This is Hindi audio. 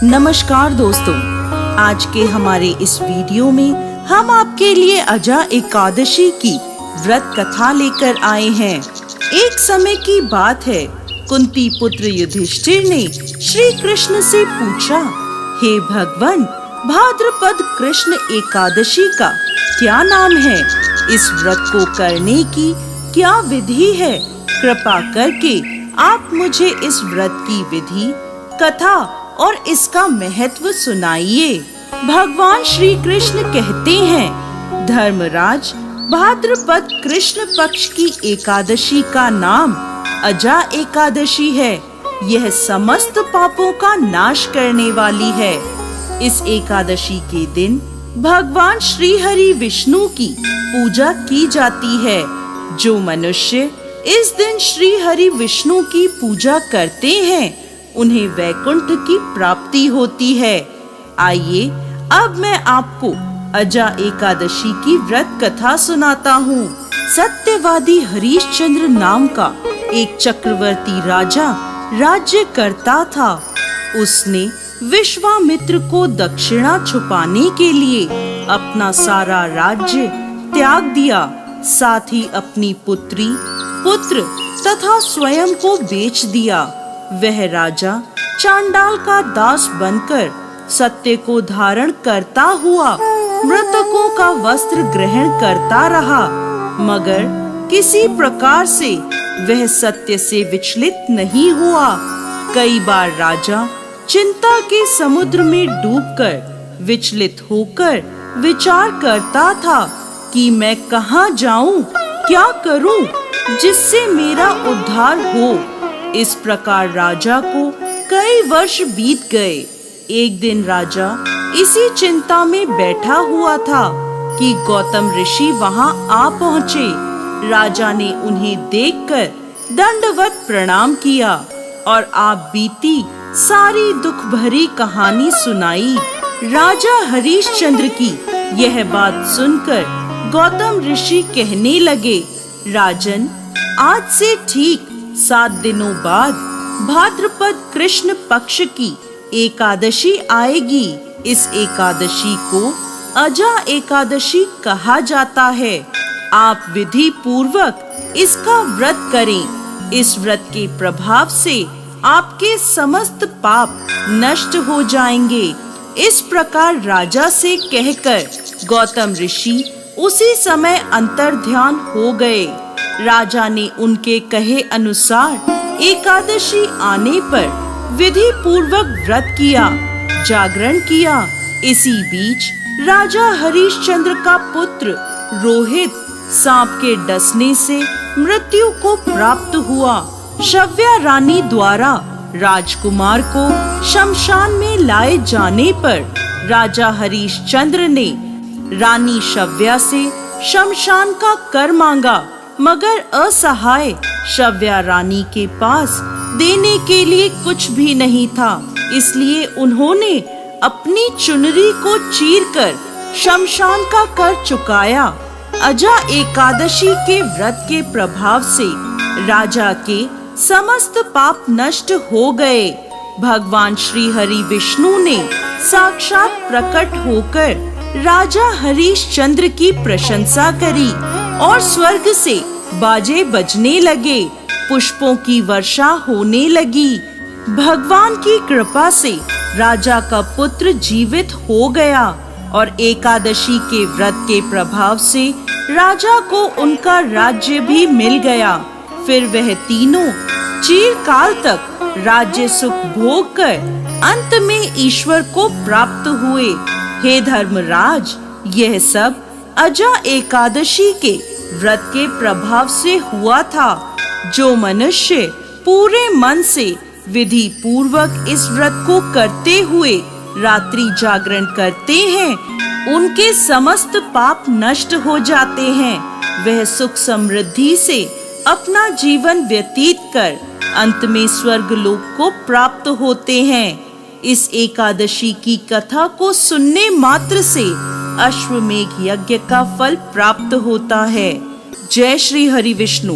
नमस्कार दोस्तों, आज के हमारे इस वीडियो में हम आपके लिए अजा एकादशी की व्रत कथा लेकर आए हैं। एक समय की बात है, कुंती पुत्र युधिष्ठिर ने श्री कृष्ण से पूछा, हे भगवान, भाद्रपद कृष्ण एकादशी का क्या नाम है? इस व्रत को करने की क्या विधि है? कृपा करके आप मुझे इस व्रत की विधि, कथा और इसका महत्व सुनाइए। भगवान श्री कृष्ण कहते हैं, धर्मराज, भाद्रपद कृष्ण पक्ष की एकादशी का नाम अजा एकादशी है। यह समस्त पापों का नाश करने वाली है। इस एकादशी के दिन भगवान श्री हरि विष्णु की पूजा की जाती है। जो मनुष्य इस दिन श्री हरि विष्णु की पूजा करते हैं, उन्हें वैकुंठ की प्राप्ति होती है। आइए अब मैं आपको अजा एकादशी की व्रत कथा सुनाता हूँ। सत्यवादी हरिश्चंद्र नाम का एक चक्रवर्ती राजा राज्य करता था। उसने विश्वामित्र को दक्षिणा छुपाने के लिए अपना सारा राज्य त्याग दिया, साथ ही अपनी पुत्री, पुत्र तथा स्वयं को बेच दिया। वह राजा चांडाल का दास बनकर सत्य को धारण करता हुआ मृतकों का वस्त्र ग्रहण करता रहा, मगर किसी प्रकार से वह सत्य से विचलित नहीं हुआ। कई बार राजा चिंता के समुद्र में डूबकर विचलित होकर विचार करता था कि मैं कहाँ जाऊं, क्या करूं जिससे मेरा उद्धार हो। इस प्रकार राजा को कई वर्ष बीत गए। एक दिन राजा इसी चिंता में बैठा हुआ था कि गौतम ऋषि वहां आ पहुँचे। राजा ने उन्हें देखकर दंडवत प्रणाम किया और आप बीती सारी दुख भरी कहानी सुनाई। राजा हरिश्चंद्र की यह बात सुनकर गौतम ऋषि कहने लगे, राजन, आज से ठीक 7 दिनों बाद भाद्रपद कृष्ण पक्ष की एकादशी आएगी। इस एकादशी को अजा एकादशी कहा जाता है। आप विधि पूर्वक इसका व्रत करें। इस व्रत के प्रभाव से आपके समस्त पाप नष्ट हो जाएंगे। इस प्रकार राजा से कहकर गौतम ऋषि उसी समय अंतर्ध्यान हो गए। राजा ने उनके कहे अनुसार एकादशी आने पर विधि पूर्वक व्रत किया, जागरण किया। इसी बीच राजा हरिश्चंद्र का पुत्र रोहित सांप के डसने से मृत्यु को प्राप्त हुआ। शव्या रानी द्वारा राजकुमार को शमशान में लाए जाने पर राजा हरिश्चंद्र ने रानी शव्या से शमशान का कर मांगा, मगर असहाय शव्या रानी के पास देने के लिए कुछ भी नहीं था। इसलिए उन्होंने अपनी चुनरी को चीरकर शमशान का कर चुकाया। अजा एकादशी के व्रत के प्रभाव से राजा के समस्त पाप नष्ट हो गए। भगवान श्री हरि विष्णु ने साक्षात प्रकट होकर राजा हरिश्चंद्र की प्रशंसा करी और स्वर्ग से बाजे बजने लगे, पुष्पों की वर्षा होने लगी। भगवान की कृपा से राजा का पुत्र जीवित हो गया और एकादशी के व्रत के प्रभाव से राजा को उनका राज्य भी मिल गया। फिर वह तीनों चिरकाल तक राज्य सुख भोग कर अंत में ईश्वर को प्राप्त हुए। हे धर्मराज, यह सब अजा एकादशी के व्रत के प्रभाव से हुआ था। जो मनुष्य पूरे मन से विधि पूर्वक इस व्रत को करते हुए रात्रि जागरण करते हैं, उनके समस्त पाप नष्ट हो जाते हैं। वह सुख समृद्धि से अपना जीवन व्यतीत कर अंत में स्वर्ग लोक को प्राप्त होते हैं। इस एकादशी की कथा को सुनने मात्र से अश्वमेघ यज्ञ का फल प्राप्त होता है। जय श्री हरि विष्णु।